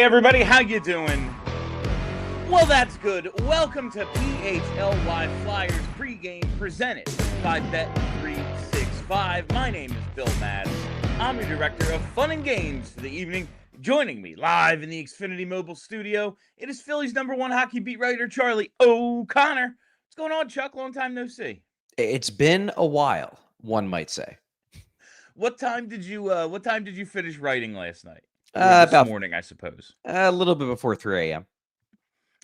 everybody, how you doing? Well, that's good. Welcome to PHLY Flyers pregame presented by Bet365. My name is Bill Madden. I'm your director of fun and games for the evening. Joining me live in the Xfinity mobile studio, it is Philly's #1 hockey beat writer, Charlie O'Connor. What's going on, Chuck? Long time no see. It's been a while, one might say. What time did you finish writing last night? Or About morning, I suppose. a little bit before 3 a.m.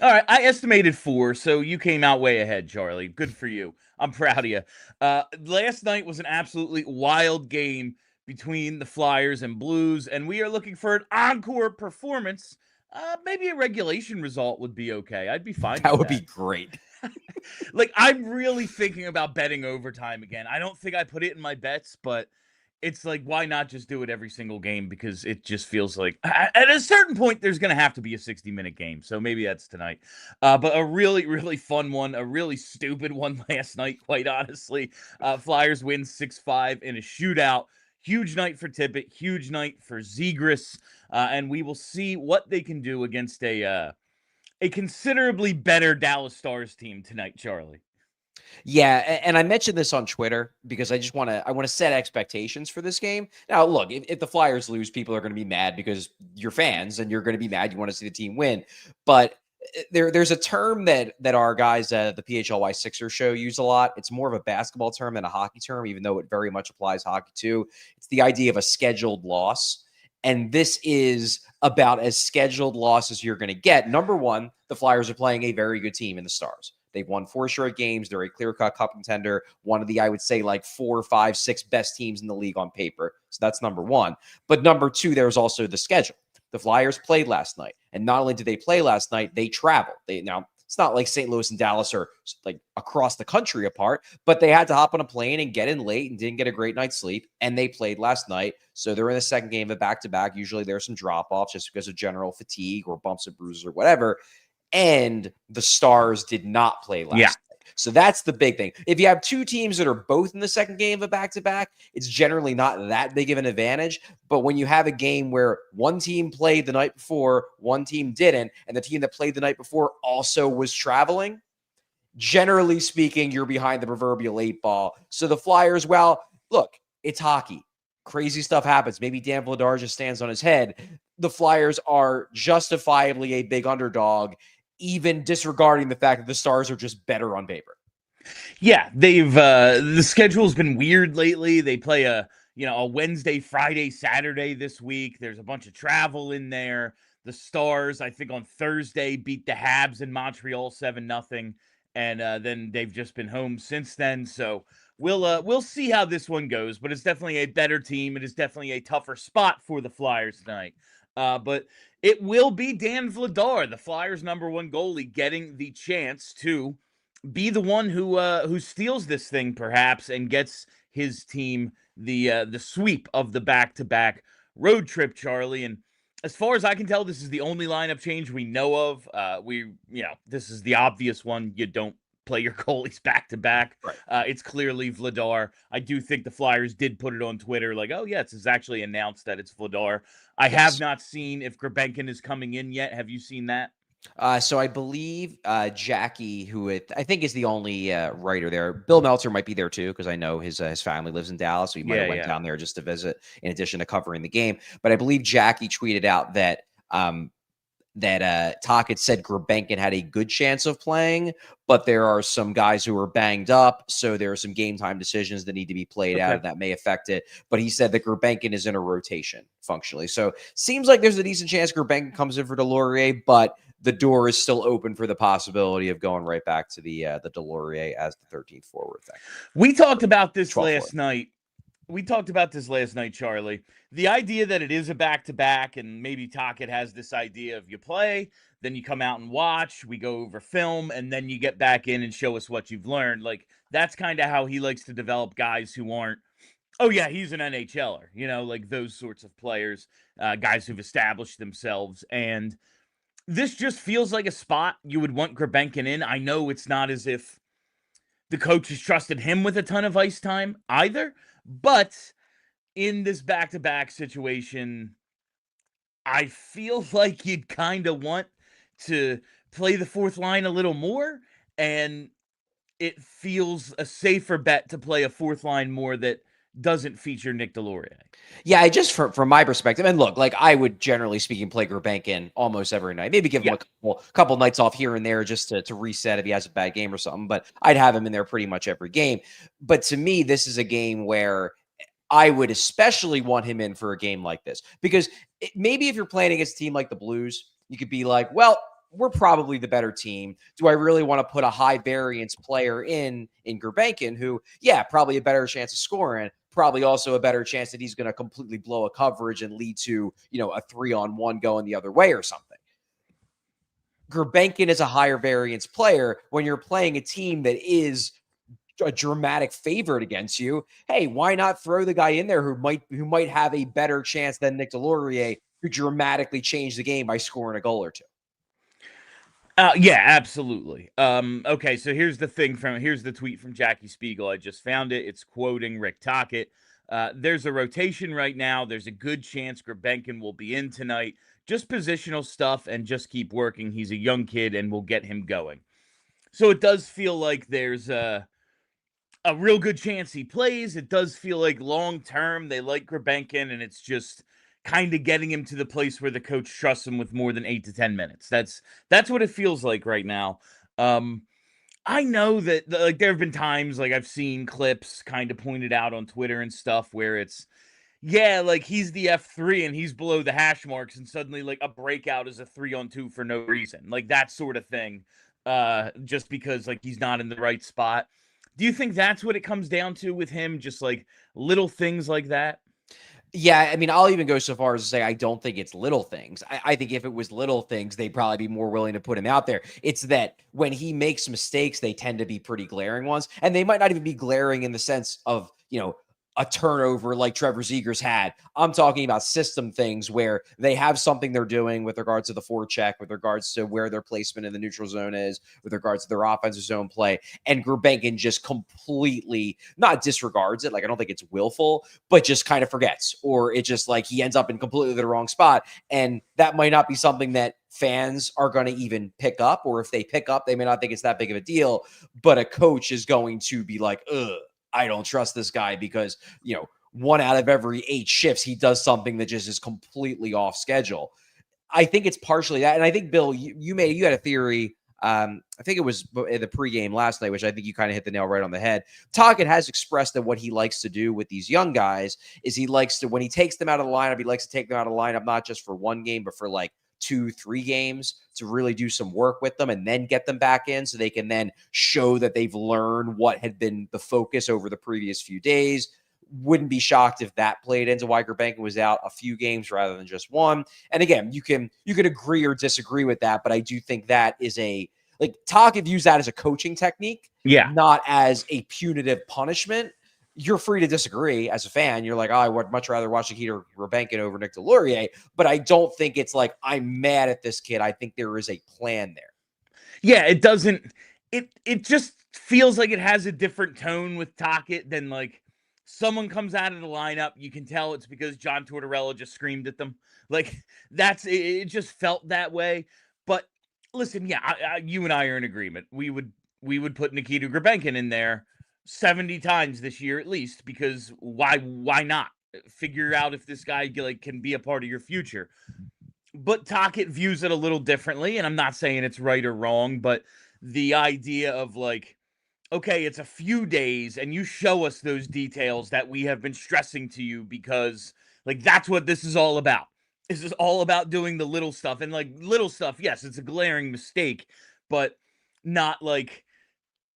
All right, I estimated 4, so you came out way ahead, Charlie. Good for you. I'm proud of you. Last night was an absolutely wild game between the Flyers and Blues, and we are looking for an encore performance. Maybe a regulation result would be okay. I'd be fine with that. That would be great. Like, I'm really thinking about betting overtime again. I don't think I put it in my bets, but it's like, why not just do it every single game? Because it just feels like at a certain point, there's going to have to be a 60-minute game. So maybe that's tonight. But a really, really fun one, a really stupid one last night, quite honestly. Flyers win 6-5 in a shootout. Huge night for Tippett, huge night for Zegras. And we will see what they can do against a considerably better Dallas Stars team tonight, Charlie. Yeah, and I mentioned this on Twitter because I want to set expectations for this game. Now, look, if the Flyers lose, people are going to be mad because you're fans and you're going to be mad. You want to see the team win. But there's a term that our guys at the PHLY Sixers show use a lot. It's more of a basketball term than a hockey term, even though it very much applies hockey too. It's the idea of a scheduled loss. And this is about as scheduled loss as you're going to get. Number one, the Flyers are playing a very good team in the Stars. They've won 4 straight games. They're a clear-cut cup contender. One of the, I would say, like 4, 5, 6 best teams in the league on paper. So that's number one. But number two, there's also the schedule. The Flyers played last night. And not only did they play last night, they traveled. Now, it's not like St. Louis and Dallas are like across the country apart, but they had to hop on a plane and get in late and didn't get a great night's sleep. And they played last night. So they're in the second game of back-to-back. Usually there's some drop-offs just because of general fatigue or bumps and bruises or whatever. And the Stars did not play last night. So that's the big thing. If you have two teams that are both in the second game of a back-to-back, it's generally not that big of an advantage. But when you have a game where one team played the night before, one team didn't, and the team that played the night before also was traveling, generally speaking, you're behind the proverbial 8 ball. So the Flyers, well, look, it's hockey. Crazy stuff happens. Maybe Dan Vladar just stands on his head. The Flyers are justifiably a big underdog, even disregarding the fact that the Stars are just better on paper. Yeah, they've the schedule's been weird lately. They play a Wednesday, Friday, Saturday this week. There's a bunch of travel in there. The Stars, I think on Thursday, beat the Habs in Montreal 7-0, and then they've just been home since then. So we'll see how this one goes, but it's definitely a better team. It is definitely a tougher spot for the Flyers tonight. But it will be Dan Vladar, the Flyers' #1 goalie, getting the chance to be the one who steals this thing, perhaps, and gets his team the sweep of the back-to-back road trip, Charlie. And as far as I can tell, this is the only lineup change we know of. This is the obvious one. You don't play your goalies back-to-back. Right. It's clearly Vladar. I do think the Flyers did put it on Twitter like, oh, yeah, it's actually announced that it's Vladar. I have not seen if Grebenkin is coming in yet. Have you seen that? So I believe Jackie, who I think is the only writer there. Bill Meltzer might be there too, because I know his family lives in Dallas, so he might have went down there just to visit in addition to covering the game. But I believe Jackie tweeted out that Talk had said Grebenkin had a good chance of playing, but there are some guys who are banged up, so there are some game time decisions that need to be played out, and that may affect it. But he said that Grebenkin is in a rotation functionally, so seems like there's a decent chance Grebenkin comes in for Delorier, but the door is still open for the possibility of going right back to the Delorier as the 13th forward thing. We talked about this last night. Charlie. The idea that it is a back-to-back, and maybe Tocchet has this idea of you play, then you come out and watch, we go over film, and then you get back in and show us what you've learned. Like, that's kind of how he likes to develop guys who aren't, oh yeah, he's an NHLer, like those sorts of players, guys who've established themselves. And this just feels like a spot you would want Grebenkin in. I know it's not as if the coach has trusted him with a ton of ice time either, but in this back-to-back situation, I feel like you'd kind of want to play the fourth line a little more, and it feels a safer bet to play a fourth line more that doesn't feature Nick Deslauriers. Yeah, I just from my perspective, and look, like I would generally speaking play Gurbankin almost every night. Maybe give him a couple nights off here and there just to reset if he has a bad game or something. But I'd have him in there pretty much every game. But to me, this is a game where I would especially want him in for a game like this because maybe if you're playing against a team like the Blues, you could be like, well, we're probably the better team. Do I really want to put a high variance player in Gurbankin who, yeah, probably a better chance of scoring, probably also a better chance that he's going to completely blow a coverage and lead to, a 3-on-1 going the other way or something. Gurbankin is a higher variance player when you're playing a team that is a dramatic favorite against you. Hey, why not throw the guy in there who might have a better chance than Nick Deslauriers to dramatically change the game by scoring a goal or two? Yeah, absolutely. Okay, so here's the tweet from Jackie Spiegel. I just found it. It's quoting Rick Tocchet. There's a rotation right now. There's a good chance Gurbankin will be in tonight. Just positional stuff and just keep working. He's a young kid and we'll get him going. So it does feel like there's a real good chance he plays. It does feel like long term they like Gurbankin, and it's just kind of getting him to the place where the coach trusts him with more than 8 to 10 minutes. That's what it feels like right now. I know that like there have been times like I've seen clips kind of pointed out on Twitter and stuff where it's like he's the F3 and he's below the hash marks and suddenly like a breakout is a 3-on-2 for no reason. Like that sort of thing. Just because like he's not in the right spot. Do you think that's what it comes down to with him? Just like little things like that? Yeah, I mean, I'll even go so far as to say I don't think it's little things. I think if it was little things, they'd probably be more willing to put him out there. It's that when he makes mistakes, they tend to be pretty glaring ones. And they might not even be glaring in the sense of, a turnover like Trevor Zegras had. I'm talking about system things where they have something they're doing with regards to the forecheck, with regards to where their placement in the neutral zone is, with regards to their offensive zone play. And Gurbankin just completely not disregards it. Like, I don't think it's willful, but just kind of forgets, or it just like he ends up in completely the wrong spot. And that might not be something that fans are going to even pick up, or if they pick up, they may not think it's that big of a deal, but a coach is going to be like, ugh, I don't trust this guy because, 1 out of every 8 shifts, he does something that just is completely off schedule. I think it's partially that. And I think, Bill, you had a theory. I think it was in the pregame last night, which I think you kind of hit the nail right on the head. Tocchet has expressed that what he likes to do with these young guys is he likes to, when he takes them out of the lineup, he likes to take them out of the lineup, not just for one game, but for like 2-3 games to really do some work with them and then get them back in so they can then show that they've learned what had been the focus over the previous few days. Wouldn't be shocked if that played into why Gurbankin was out a few games rather than just one. And again, you can agree or disagree with that, but I do think that is Tocchet views that as a coaching technique, not as a punitive punishment. You're free to disagree as a fan. You're like, oh, I would much rather watch Nikita Gurbankin over Nick Deslauriers, but I don't think it's like I'm mad at this kid. I think there is a plan there. Yeah, it doesn't. It just feels like it has a different tone with Tocchet than like someone comes out of the lineup. You can tell it's because John Tortorella just screamed at them. Like it just felt that way. But listen, yeah, you and I are in agreement. We would put Nikita Gurbankin in there 70 times this year at least, because why not figure out if this guy like can be a part of your future? But Tocchet views it a little differently, and I'm not saying it's right or wrong, but the idea of like, okay, it's a few days and you show us those details that we have been stressing to you because like that's what this is all about. This is all about doing the little stuff, and like little stuff, yes, it's a glaring mistake, but not like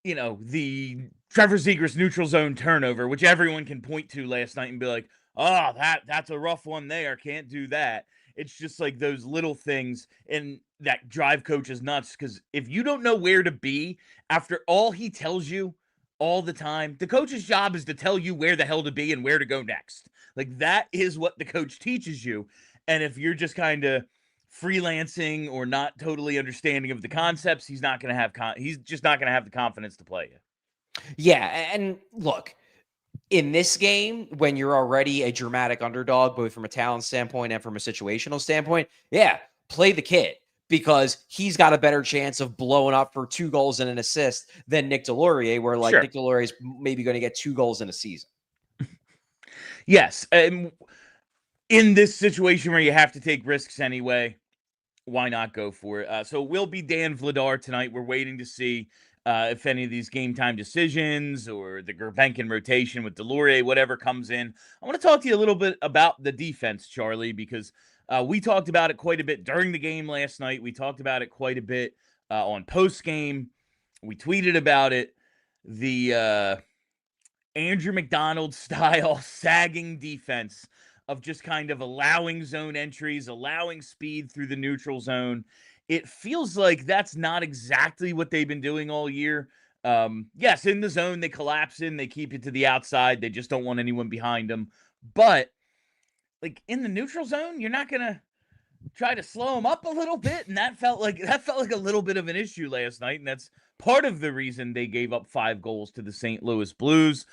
the Trevor Zegras neutral zone turnover, which everyone can point to last night and be like, oh, that's a rough one there. Can't do that. It's just like those little things and that drive coaches nuts. Because if you don't know where to be after all he tells you all the time, the coach's job is to tell you where the hell to be and where to go next. Like that is what the coach teaches you. And if you're just kind of freelancing or not totally understanding of the concepts, he's not going to have he's just not going to have the confidence to play you. Yeah, and look, in this game, when you're already a dramatic underdog, both from a talent standpoint and from a situational standpoint, yeah, play the kid because he's got a better chance of blowing up for 2 goals and an assist than Nick Delorier, where like Sure. Nick Delorier is maybe going to get 2 goals in a season. Yes. In this situation where you have to take risks anyway, why not go for it? So it will be Dan Vladar tonight. We're waiting to see if any of these game time decisions or the Gurbenkin rotation with Delorier, whatever comes in. I want to talk to you a little bit about the defense, Charlie, because we talked about it quite a bit during the game last night. We talked about it quite a bit on post game. We tweeted about it. The Andrew McDonald style sagging defense of just kind of allowing zone entries, allowing speed through the neutral zone. It feels like that's not exactly what they've been doing all year. Yes, in the zone, they collapse in, they keep it to the outside. They just don't want anyone behind them. But like in the neutral zone, you're not gonna try to slow them up a little bit, and that felt like a little bit of an issue last night, and that's part of the reason they gave up 5 goals to the St. Louis Blues.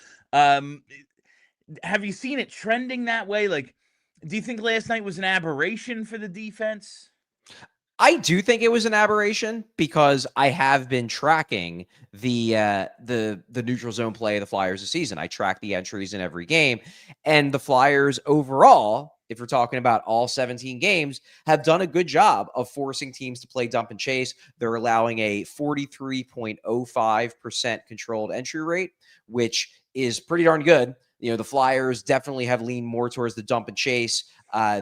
Have you seen it trending that way? Like, do you think last night was an aberration for the defense? I do think it was an aberration because I have been tracking the neutral zone play of the Flyers this season. I track the entries in every game, and the Flyers overall, if we're talking about all 17 games, have done a good job of forcing teams to play dump and chase. They're allowing a 43.05% controlled entry rate, which is pretty darn good. You know, the Flyers definitely have leaned more towards the dump and chase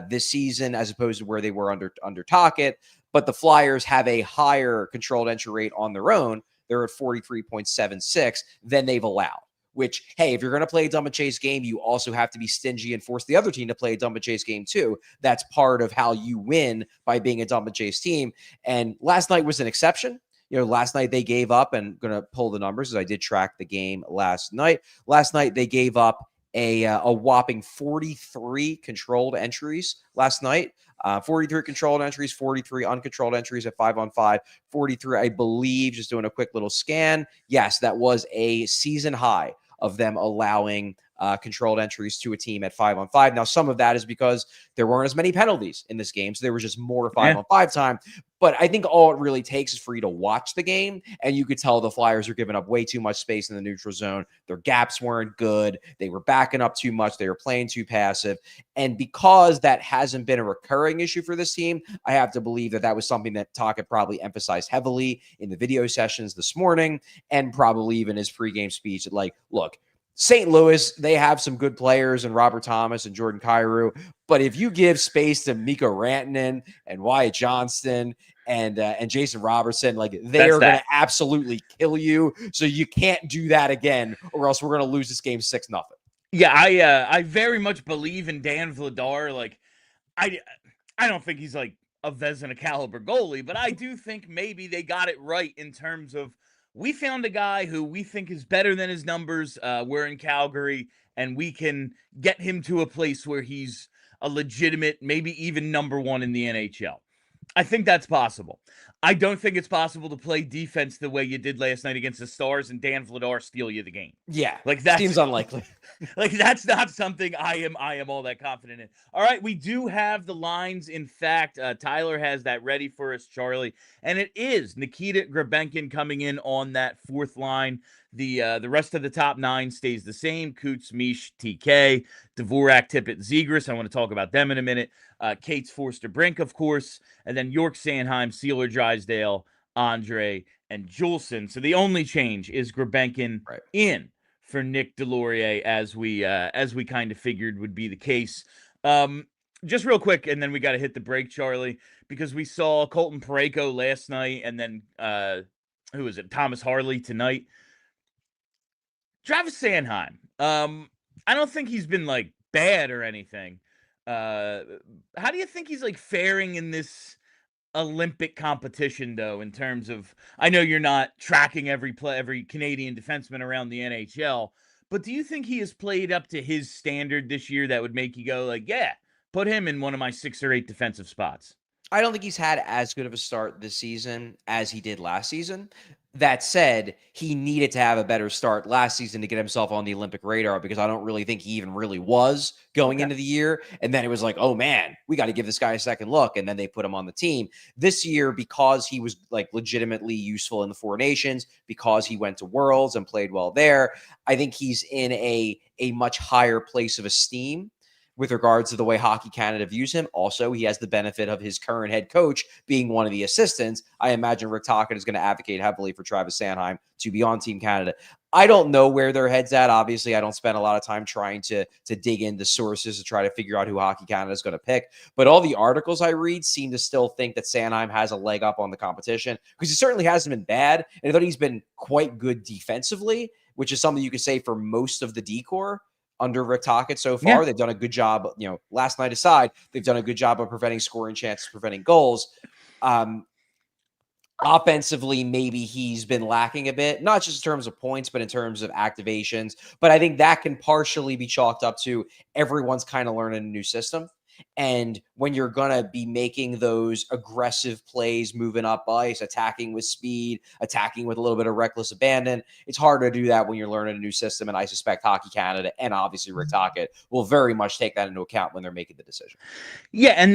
this season as opposed to where they were under Tocchet. But the Flyers have a higher controlled entry rate on their own. They're at 43.76 than they've allowed. Which, hey, if you're going to play a dump and chase game, you also have to be stingy and force the other team to play a dump and chase game too. That's part of how you win by being a dump and chase team. And last night was an exception. You know, last night they gave up, and going to pull the numbers as I did track the game last night. Last night they gave up a whopping 43 controlled entries last night. 43 controlled entries, 43 uncontrolled entries at 5-on-5, 43, I believe, just doing a quick little scan. Yes, that was a season high of them allowing controlled entries to a team at 5-on-5. Now, some of that is because there weren't as many penalties in this game, so there was just more 5-on-5 time. But I think all it really takes is for you to watch the game, and you could tell the Flyers are giving up way too much space in the neutral zone. Their gaps weren't good. They were backing up too much. They were playing too passive. And because that hasn't been a recurring issue for this team, I have to believe that that was something that Tocchet probably emphasized heavily in the video sessions this morning, and probably even his pregame speech. Like, look, St. Louis, they have some good players and Robert Thomas and Jordan Kyrou. But if you give space to Mikko Rantanen and Wyatt Johnston and Jason Robertson, like they are going to absolutely kill you. So you can't do that again, or else we're going to lose this game 6-0. Yeah, I very much believe in Dan Vladar. Like, I don't think he's like a Vezina caliber goalie, but I do think maybe they got it right in terms of we found a guy who we think is better than his numbers. We're in Calgary, and we can get him to a place where he's a legitimate, maybe even number 1 in the NHL. I think that's possible. I don't think it's possible to play defense the way you did last night against the Stars and Dan Vladar steal you the game. Yeah, like that seems unlikely. Like that's not something I am all that confident in. All right, we do have the lines. In fact, Tyler has that ready for us, Charlie, and it is Nikita Gurbenkin coming in on that 4th line. The rest of the top 9 stays the same: Coots, Mish, TK, Dvorak, Tippett, Zegras. I want to talk about them in a minute. Kate's Forster Brink, of course, and then York, Sanheim, Sealer, Drysdale, Andre, and Juleson. So the only change is Gurbenkin in for Nick Delorier, as we kind of figured would be the case. Just real quick, and then we got to hit the break, Charlie, because we saw Colton Parayko last night, and then who is it? Thomas Harley tonight. Travis Sanheim. I don't think he's been like bad or anything. How do you think he's like faring in this Olympic competition, though, in terms of, I know you're not tracking every Canadian defenseman around the NHL, but do you think he has played up to his standard this year that would make you go like, yeah, put him in one of my 6 or 8 defensive spots? I don't think he's had as good of a start this season as he did last season. That said, he needed to have a better start last season to get himself on the Olympic radar, because I don't really think he even really was going Okay. into the year. And then it was like, oh man, we got to give this guy a second look. And then they put him on the team this year because he was like legitimately useful in the Four Nations, because he went to Worlds and played well there. I think he's in a much higher place of esteem with regards to the way Hockey Canada views him. Also, he has the benefit of his current head coach being one of the assistants. I imagine Rick Tocchet is going to advocate heavily for Travis Sanheim to be on Team Canada. I don't know where their head's at. Obviously, I don't spend a lot of time trying to dig into sources to try to figure out who Hockey Canada is going to pick. But all the articles I read seem to still think that Sanheim has a leg up on the competition, because he certainly hasn't been bad. And I thought he's been quite good defensively, which is something you could say for most of the decor under Rick Tocchet so far. Yeah. They've done a good job, last night aside, they've done a good job of preventing scoring chances, preventing goals. Offensively, maybe he's been lacking a bit, not just in terms of points, but in terms of activations. But I think that can partially be chalked up to everyone's kind of learning a new system. And when you're going to be making those aggressive plays, moving up ice, attacking with speed, attacking with a little bit of reckless abandon, it's hard to do that when you're learning a new system. And I suspect Hockey Canada and obviously Rick Tocchet will very much take that into account when they're making the decision. Yeah, and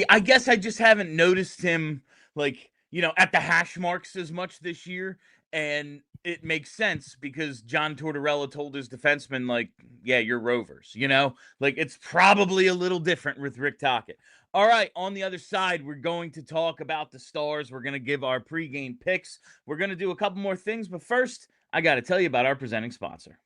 I guess I just haven't noticed him, like, at the hash marks as much this year. And it makes sense because John Tortorella told his defenseman, like, yeah, you're Rovers, Like, it's probably a little different with Rick Tocchet. All right, on the other side, we're going to talk about the Stars. We're going to give our pregame picks. We're going to do a couple more things, but first, I got to tell you about our presenting sponsor.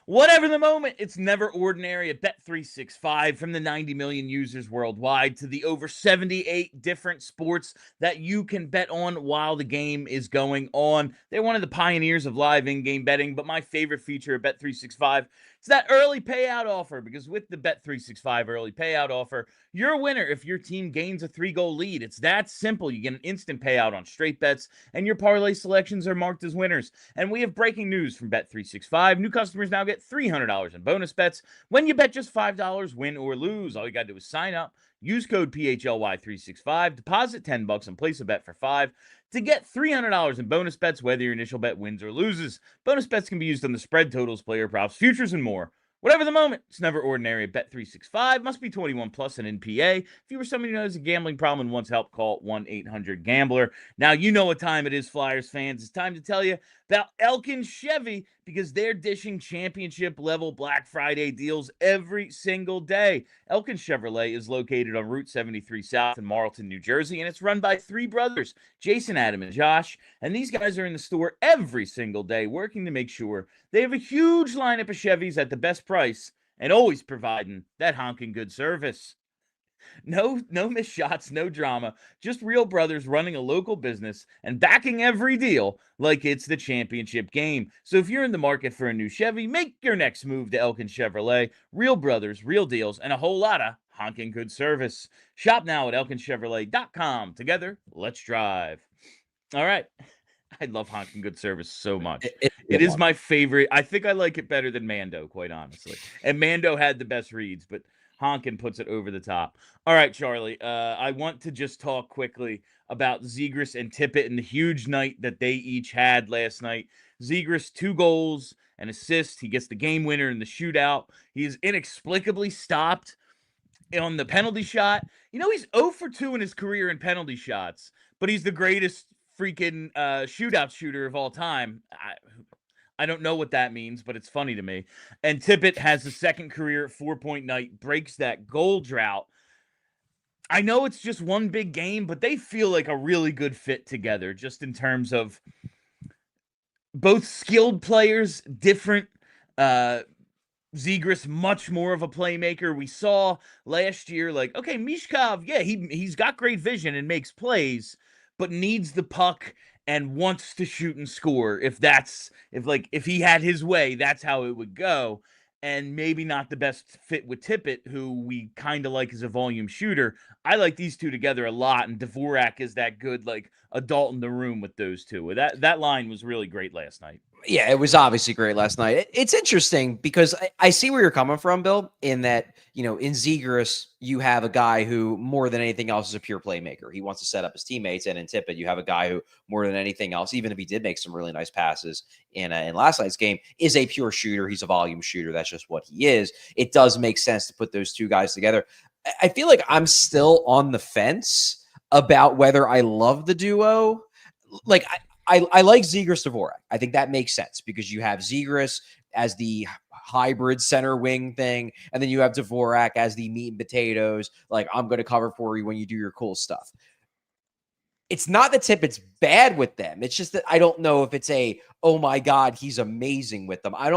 Whatever the moment, it's never ordinary at Bet365. From the 90 million users worldwide to the over 78 different sports that you can bet on while the game is going on. They're one of the pioneers of live in-game betting, but my favorite feature of Bet365 is that early payout offer, because with the Bet365 early payout offer, you're a winner if your team gains a 3-goal lead. It's that simple. You get an instant payout on straight bets, and your parlay selections are marked as winners. And we have breaking news from Bet365. New customers now get $300 in bonus bets when you bet just $5, win or lose. All you got to do is sign up, use code PHLY365, deposit $10 and place a bet for $5 to get $300 in bonus bets, whether your initial bet wins or loses. Bonus bets can be used on the spread, totals, player props, futures, and more. Whatever the moment, it's never ordinary at Bet365. Must be 21 plus and NPA. If you were somebody who has a gambling problem and wants help, call 1-800-GAMBLER. Now, you know what time it is, Flyers fans. It's time to tell you about Elkin Chevy, because they're dishing championship-level Black Friday deals every single day. Elkin Chevrolet is located on Route 73 South in Marlton, New Jersey, and it's run by three brothers, Jason, Adam, and Josh. And these guys are in the store every single day working to make sure they have a huge lineup of Chevys at the best price and always providing that honking good service. No missed shots, no drama. Just real brothers running a local business and backing every deal like it's the championship game. So if you're in the market for a new Chevy, make your next move to Elkin Chevrolet. Real brothers, real deals, and a whole lot of honking good service. Shop now at elkinchevrolet.com. Together, let's drive. All right. I love honking good service so much. It is my favorite. I think I like it better than Mando, quite honestly. And Mando had the best reads, but honking puts it over the top. All right, Charlie. I want to just talk quickly about Zegras and Tippett and the huge night that they each had last night. Zegras, 2 goals, an assist. He gets the game winner in the shootout. He is inexplicably stopped on the penalty shot. He's 0 for 2 in his career in penalty shots, but he's the greatest freaking shootout shooter of all time. I don't know what that means, but it's funny to me. And Tippett has the second career 4-point night, breaks that goal drought. I know it's just one big game, but they feel like a really good fit together, just in terms of both skilled players, different. Zegras, much more of a playmaker. We saw last year, like, okay, Mishkov, yeah, he's got great vision and makes plays, but needs the puck and wants to shoot and score. If he had his way, that's how it would go. And maybe not the best fit with Tippett, who we kind of like as a volume shooter. I like these two together a lot, and Dvorak is that good, like, adult in the room with those two. That line was really great last night. Yeah, it was obviously great last night. It's interesting because I see where you're coming from, Bill, in that, in Zegras, you have a guy who more than anything else is a pure playmaker. He wants to set up his teammates. And in Tippett, you have a guy who more than anything else, even if he did make some really nice passes in last night's game, is a pure shooter. He's a volume shooter. That's just what he is. It does make sense to put those two guys together. I feel like I'm still on the fence about whether I love the duo. Like, I like Zegras Dvorak. I think that makes sense because you have Zegras as the hybrid center wing thing, and then you have Dvorak as the meat and potatoes. Like, I'm going to cover for you when you do your cool stuff. It's not that Tippett's bad with them. It's just that I don't know if it's oh my God, he's amazing with them. I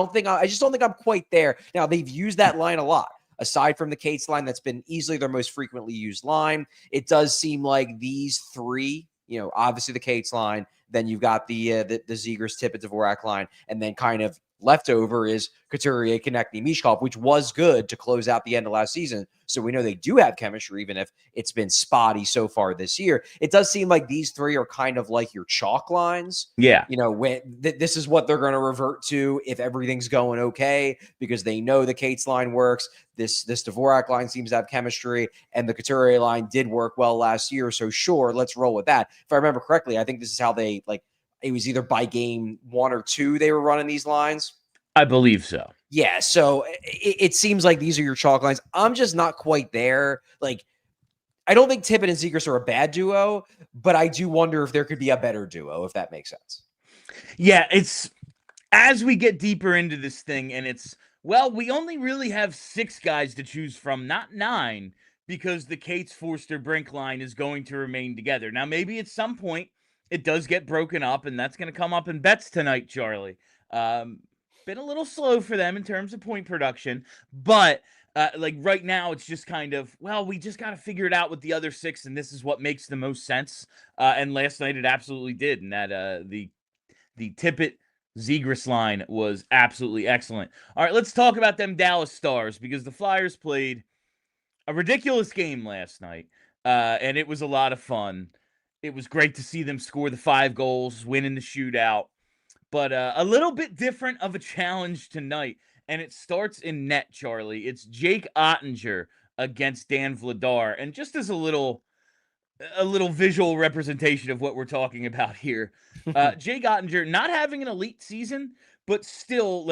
just don't think I'm quite there. Now, they've used that line a lot. Aside from the Cates line, that's been easily their most frequently used line. It does seem like these three, obviously the Cates line, then you've got the Zegras, Tippett, Dvorak line, and then kind of leftover is Couturier, Konechny, Mishkov, which was good to close out the end of last season. So we know they do have chemistry, even if it's been spotty so far this year. It does seem like these three are kind of like your chalk lines. Yeah. When this is what they're going to revert to if everything's going okay, because they know the Cates line works. This Dvorak line seems to have chemistry, and the Couturier line did work well last year. So sure, let's roll with that. If I remember correctly, I think this is how they it was either by game 1 or 2 they were running these lines. I believe so. Yeah, so it seems like these are your chalk lines. I'm just not quite there. Like, I don't think Tippett and Zegras are a bad duo, but I do wonder if there could be a better duo, if that makes sense. Yeah, it's as we get deeper into this thing, and we only really have 6 guys to choose from, not 9, because the Cates Forster Brink line is going to remain together. Now, maybe at some point it does get broken up, and that's going to come up in bets tonight, Charlie. Been a little slow for them in terms of point production, but right now it's just kind of, we just got to figure it out with the other 6, and this is what makes the most sense. And last night it absolutely did, and that the Tippett Zegras line was absolutely excellent. All right, let's talk about them Dallas Stars, because the Flyers played a ridiculous game last night, and it was a lot of fun. It was great to see them score the 5 goals, win in the shootout, but a little bit different of a challenge tonight, and it starts in net, Charlie. It's Jake Oettinger against Dan Vladar, and just as a little visual representation of what we're talking about here. Jake Oettinger not having an elite season, but still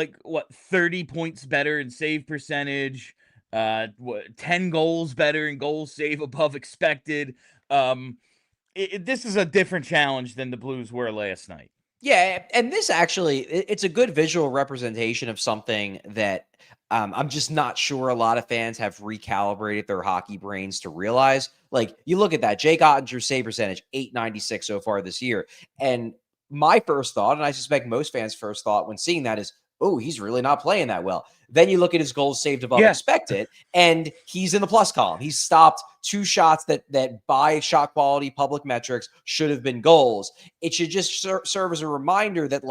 30 points better in save percentage, 10 goals better in goal save above expected. This is a different challenge than the Blues were last night. Yeah, and this actually, it's a good visual representation of something that I'm just not sure a lot of fans have recalibrated their hockey brains to realize. Like, you look at that, Jake Ottinger's save percentage, 896 so far this year. And my first thought, and I suspect most fans' first thought when seeing that is, oh, he's really not playing that well. Then you look at his goals saved above expected, and he's in the plus column. He's stopped 2 shots that by shot quality public metrics should have been goals. It should just serve as a reminder that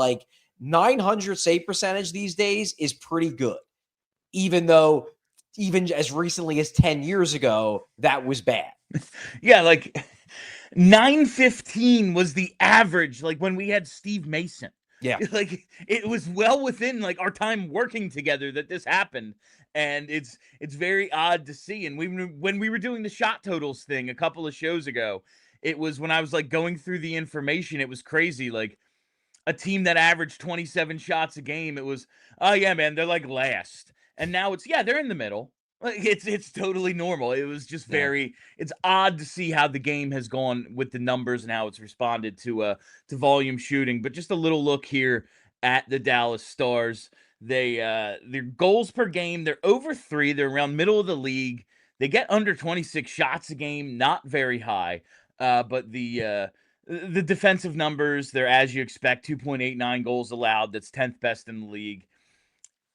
900 save percentage these days is pretty good, even though even as recently as 10 years ago, that was bad. Yeah, 915 was the average, when we had Steve Mason. Yeah. It was well within our time working together that this happened. And it's very odd to see. And when we were doing the shot totals thing a couple of shows ago, it was when I was going through the information, it was crazy. A team that averaged 27 shots a game, it was, oh yeah, man, they're last. And now it's, they're in the middle. It's totally normal. It was just it's odd to see how the game has gone with the numbers and how it's responded to volume shooting. But just a little look here at the Dallas Stars. Their goals per game, they're over 3. They're around middle of the league. They get under 26 shots a game, not very high. But the defensive numbers, they're as you expect, 2.89 goals allowed. That's 10th best in the league.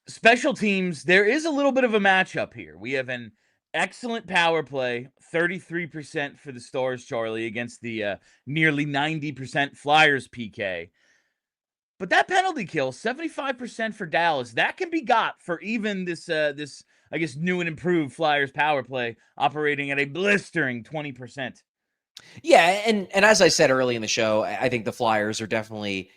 Special teams, there is a little bit of a matchup here. We have an excellent power play, 33% for the Stars, Charlie, against the nearly 90% Flyers PK. But that penalty kill, 75% for Dallas, that can be got for even this I guess new and improved Flyers power play operating at a blistering 20%. Yeah, and as I said early in the show, I think the Flyers are definitely,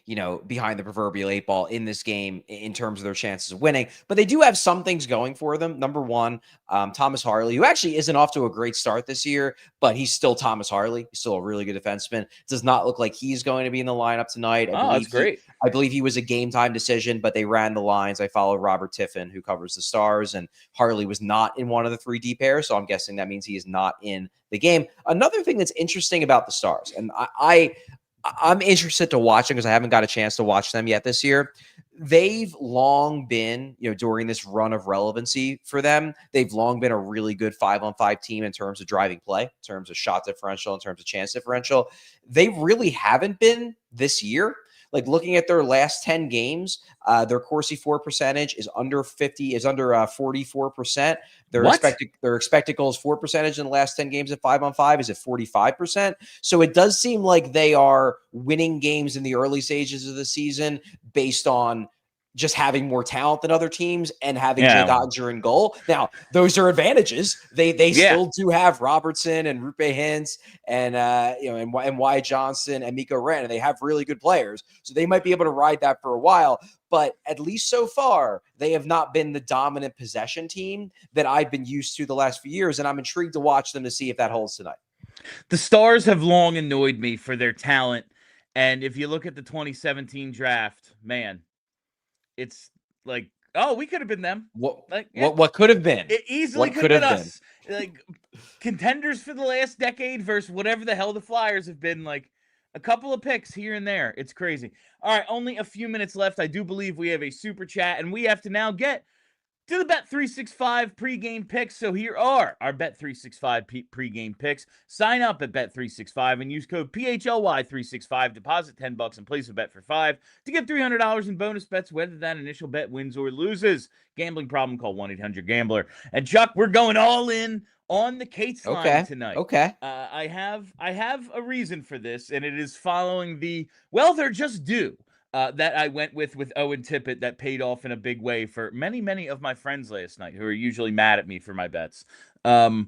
behind the proverbial 8 ball in this game in terms of their chances of winning. But they do have some things going for them. Number one, Thomas Harley, who actually isn't off to a great start this year, but he's still Thomas Harley. He's still a really good defenseman. Does not look like he's going to be in the lineup tonight. Oh, that's great. I believe he was a game time decision, but they ran the lines. I follow Robert Tiffin, who covers the Stars, and Harley was not in one of the 3D pairs. So I'm guessing that means he is not in the game. Another thing that's interesting about the Stars, and I'm interested to watch them because I haven't got a chance to watch them yet this year. They've long been, during this run of relevancy for them, they've long been a really good 5-on-5 team in terms of driving play, in terms of shot differential, in terms of chance differential. They really haven't been this year. Like looking at their last 10 games, their Corsi for percentage is under 44%. Their expected goals for percentage in the last 10 games at 5-on-5 is at 45%. So it does seem like they are winning games in the early stages of the season based on just having more talent than other teams and having Jake Oettinger in goal. Now, those are advantages. They still do have Robertson and Rupe Hintz and and Wyatt Johnson and Mikko Rantanen. They have really good players, so they might be able to ride that for a while. But at least so far, they have not been the dominant possession team that I've been used to the last few years, and I'm intrigued to watch them to see if that holds tonight. The Stars have long annoyed me for their talent, and if you look at the 2017 draft, man, it's like, oh, we could have been them. What could have been? It easily could have been us. Like contenders for the last decade versus whatever the hell the Flyers have been. Like a couple of picks here and there. It's crazy. All right, only a few minutes left. I do believe we have a super chat, and we have to now get to the Bet365 pregame picks. So here are our Bet365 pregame picks. Sign up at Bet365 and use code PHLY365. Deposit $10 and place a bet for $5 to get $300 in bonus bets, whether that initial bet wins or loses. Gambling problem, call 1-800-GAMBLER. And Chuck, we're going all in on the Cates line tonight. Okay. I have a reason for this, and it is following they're just due. That I went with Owen Tippett that paid off in a big way for many, many of my friends last night who are usually mad at me for my bets. We're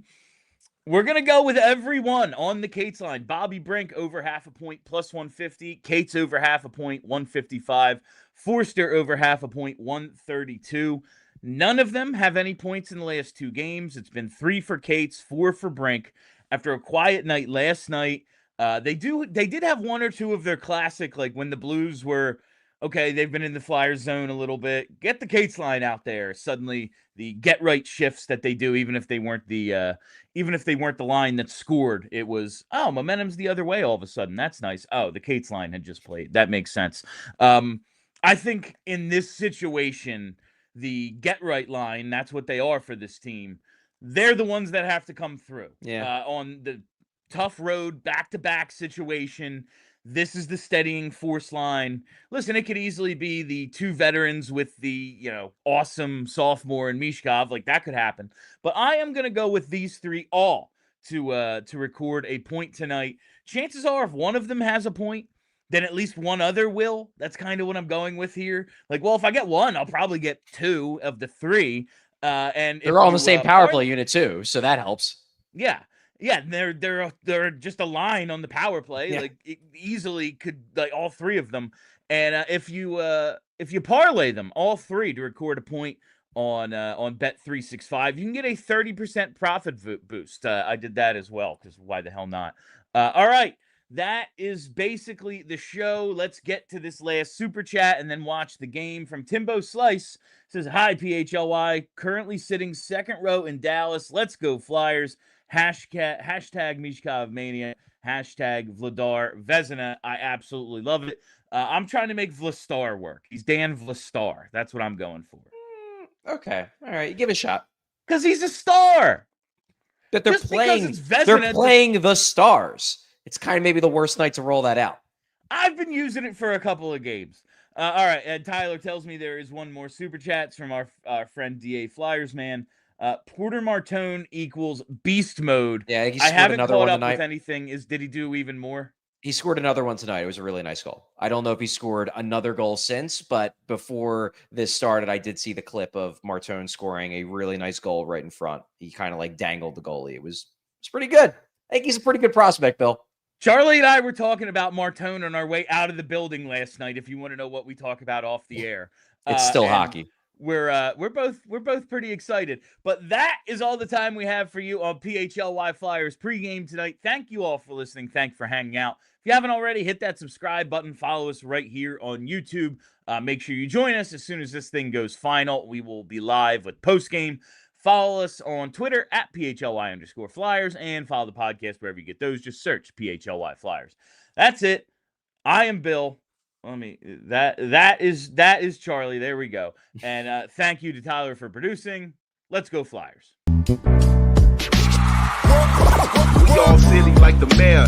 going to go with everyone on the Cates line. Bobby Brink over half a point, plus 150. Cates over half a point, 155. Forster over half a point, 132. None of them have any points in the last two games. It's been 3 for Cates, 4 for Brink. After a quiet night last night, they did have one or two of their classic, like when the Blues were, okay, they've been in the Flyers zone a little bit. Get the Cates line out there. Suddenly the get right shifts that they do, even if they weren't the line that scored, it was, oh, momentum's the other way all of a sudden. That's nice. Oh, the Cates line had just played. That makes sense. I think in this situation, the get right line, that's what they are for this team. They're the ones that have to come through. Yeah. On the tough road, back-to-back situation. This is the steadying force line. Listen, it could easily be the two veterans with the, awesome sophomore and Mishkov. Like, that could happen. But I am going to go with these three all to record a point tonight. Chances are if one of them has a point, then at least one other will. That's kind of what I'm going with here. Like, well, if I get one, I'll probably get two of the three. And they're all in the same power play unit too, so that helps. Yeah. Yeah, they're just a line on the power play. Yeah. Like it easily could, like, all three of them. And if you parlay them all three to record a point on Bet365, you can get a 30% profit boost. I did that as well because why the hell not? All right, that is basically the show. Let's get to this last super chat and then watch the game from Timbo Slice. Says, hi, PHLY. Currently sitting second row in Dallas. Let's go Flyers. Hashtag Mishkov Mania. Hashtag Vladar Vezina. I absolutely love it. I'm trying to make Vlastar work. He's Dan Vlastar. That's what I'm going for. Okay. All right. Give it a shot. Because he's a star. But they're playing the Stars. It's kind of maybe the worst night to roll that out. I've been using it for a couple of games. All right. And Tyler tells me there is one more super chats from our friend DA Flyers man. Porter Martone equals beast mode. Yeah, I haven't caught up with anything. Did he do even more? He scored another one tonight. It was a really nice goal. I don't know if he scored another goal since, but before this started, I did see the clip of Martone scoring a really nice goal right in front. He kind of like dangled the goalie. It was pretty good. I think he's a pretty good prospect, Bill. Charlie and I were talking about Martone on our way out of the building last night. If you want to know what we talk about off the air, It's still hockey. We're both pretty excited. But that is all the time we have for you on PHLY Flyers pregame tonight. Thank you all for listening. Thank you for hanging out. If you haven't already, hit that subscribe button. Follow us right here on YouTube. Make sure you join us as soon as this thing goes final. We will be live with postgame. Follow us on Twitter at PHLY_Flyers and follow the podcast wherever you get those. Just search PHLY Flyers. That's it. I am Bill. That is Charlie. There we go. And thank you to Tyler for producing. Let's go Flyers. We all silly like the mayor.